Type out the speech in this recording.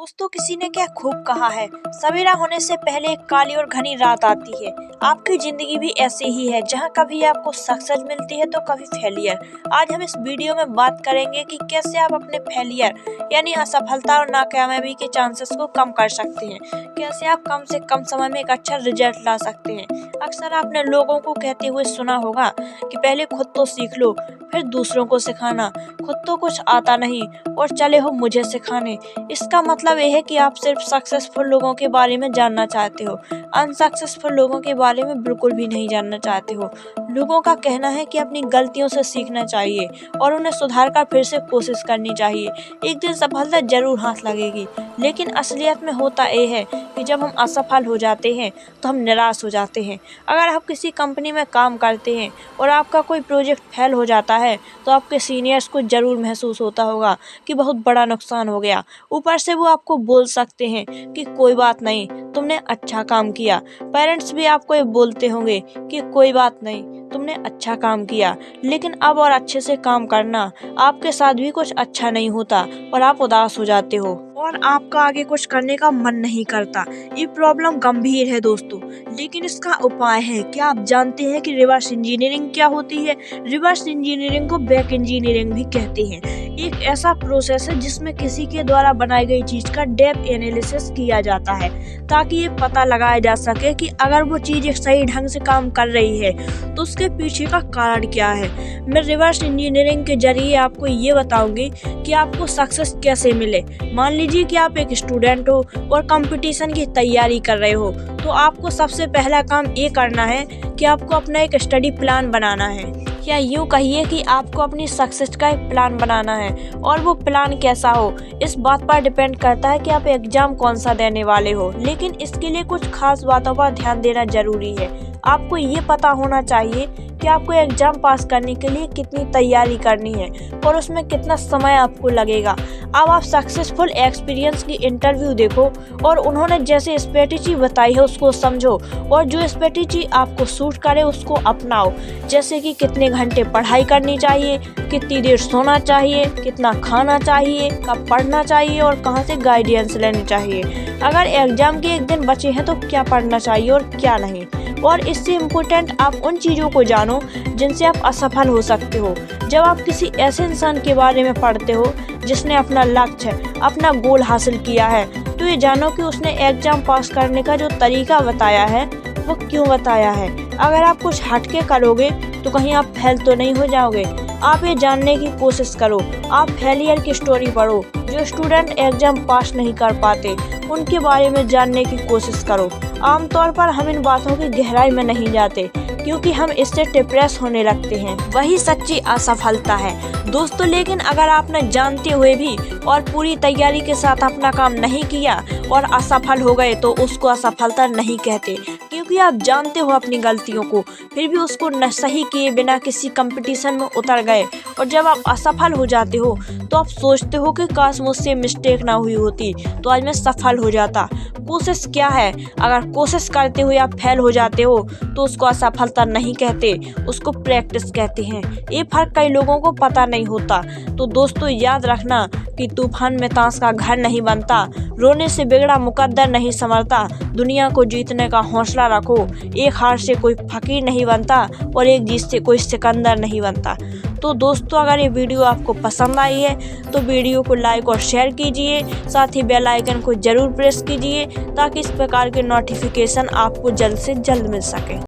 दोस्तों, किसी ने क्या खूब कहा है, सवेरा होने से पहले एक काली और घनी रात आती है। आपकी जिंदगी भी ऐसी ही है, जहां कभी आपको सक्सेस मिलती है तो कभी फेलियर। आज हम इस वीडियो में बात करेंगे कि कैसे आप अपने फेलियर यानी असफलता और नाकामयाबी के चांसेस को कम कर सकते हैं। कैसे आप कम से कम समय में एक अच्छा रिजल्ट ला सकते हैं। अक्सर आपने लोगों को कहते हुए सुना होगा कि पहले खुद तो सीख लो, फिर दूसरों को सिखाना। खुद तो कुछ आता नहीं और चले हो मुझे सिखाने। इसका मतलब यह है कि आप सिर्फ सक्सेसफुल लोगों के बारे में जानना चाहते हो, अनसक्सेसफुल लोगों के बारे में बिल्कुल भी नहीं जानना चाहते हो। लोगों का कहना है कि अपनी गलतियों से सीखना चाहिए और उन्हें सुधार कर फिर से कोशिश करनी चाहिए। एक दिन सफलता जरूर हाथ लगेगी, लेकिन असलियत में होता यह है कि जब हम असफल हो जाते हैं तो हम निराश हो जाते हैं। अगर आप किसी कंपनी में काम करते हैं और आपका कोई प्रोजेक्ट फेल हो जाता है तो आपके सीनियर्स को जरूर महसूस होता होगा कि बहुत बड़ा नुकसान हो गया। ऊपर से वो आपको बोल सकते हैं कि कोई बात नहीं, तुमने अच्छा काम किया। पेरेंट्स भी आपको ये बोलते होंगे कि कोई बात नहीं, तुमने अच्छा काम किया। लेकिन अब और अच्छे से काम करना, आपके साथ भी कुछ अच्छा नहीं होता और आप उदास हो जाते हो और आपका आगे कुछ करने का मन नहीं करता। ये प्रॉब्लम गंभीर है दोस्तों, लेकिन इसका उपाय है। क्या आप जानते हैं कि रिवर्स इंजीनियरिंग क्या होती है? रिवर्स इंजीनियरिंग को बैक इंजीनियरिंग भी कहते हैं। एक ऐसा प्रोसेस है जिसमें किसी के द्वारा बनाई गई चीज का डेप्थ एनालिसिस किया जाता है, ताकि ये पता लगाया जा सके कि अगर वो चीज एक सही ढंग से काम कर रही है तो उसके पीछे का कारण क्या है। मैं रिवर्स इंजीनियरिंग के जरिए आपको ये बताऊंगी कि आपको सक्सेस कैसे मिले। मान लीजिए कि आप एक स्टूडेंट हो और कंपटीशन की तैयारी कर रहे हो, तो आपको सबसे पहला काम ये करना है कि आपको अपना एक स्टडी प्लान बनाना है, या यूँ कहिए कि आपको अपनी सक्सेस का एक प्लान बनाना है। और वो प्लान कैसा हो, इस बात पर डिपेंड करता है कि आप एग्जाम कौन सा देने वाले हो। लेकिन इसके लिए कुछ खास बातों पर ध्यान देना जरूरी है। आपको ये पता होना चाहिए कि आपको एग्जाम पास करने के लिए कितनी तैयारी करनी है और उसमें कितना समय आपको लगेगा। अब आप सक्सेसफुल एक्सपीरियंस की इंटरव्यू देखो और उन्होंने जैसे स्ट्रेटेजी बताई है उसको समझो, और जो स्ट्रेटेजी आपको सूट करे उसको अपनाओ। जैसे कि कितने घंटे पढ़ाई करनी चाहिए, कितनी देर सोना चाहिए, कितना खाना चाहिए, कब पढ़ना चाहिए और कहाँ से गाइडेंस लेनी चाहिए। अगर एग्जाम के एक दिन बचे हैं तो क्या पढ़ना चाहिए और क्या नहीं। और इससे इम्पोर्टेंट, आप उन चीज़ों को जानो जिनसे आप असफल हो सकते हो। जब आप किसी ऐसे इंसान के बारे में पढ़ते हो जिसने अपना लक्ष्य, अपना गोल हासिल किया है, तो ये जानो कि उसने एग्जाम पास करने का जो तरीका बताया है वो क्यों बताया है। अगर आप कुछ हटके करोगे तो कहीं आप फेल तो नहीं हो जाओगे। आप ये जानने की कोशिश करो। आप फेलियर की स्टोरी पढ़ो। जो स्टूडेंट एग्जाम पास नहीं कर पाते उनके बारे में जानने की कोशिश करो। आमतौर पर हम इन बातों की गहराई में नहीं जाते क्योंकि हम इससे डिप्रेस होने लगते हैं। वही सच्ची असफलता है दोस्तों। लेकिन अगर आपने जानते हुए भी और पूरी तैयारी के साथ अपना काम नहीं किया और असफल हो गए तो उसको असफलता नहीं कहते, क्योंकि आप जानते हो अपनी गलतियों को, फिर भी उसको न सही किए बिना किसी कंपटीशन में उतर गए और जब आप असफल हो जाते हो तो आप सोचते हो कि काश मुझसे मिस्टेक ना हुई होती तो आज मैं सफल हो जाता। कोशिश क्या है? अगर कोशिश करते हुए आप फेल हो जाते हो तो उसको असफलता नहीं कहते, उसको प्रैक्टिस कहते हैं। ये फर्क कई लोगों को पता नहीं होता। तो दोस्तों, याद रखना कि तूफान में ताश का घर नहीं बनता, रोने से बिगड़ा मुकद्दर नहीं संवरता। दुनिया को जीतने का हौसला रखो। एक हार से कोई फकीर नहीं बनता और एक जीत से कोई सिकंदर नहीं बनता। तो दोस्तों, अगर ये वीडियो आपको पसंद आई है तो वीडियो को लाइक और शेयर कीजिए, साथ ही बेल आइकन को जरूर प्रेस कीजिए ताकि इस प्रकार के नोटिफिकेशन आपको जल्द से जल्द मिल सके।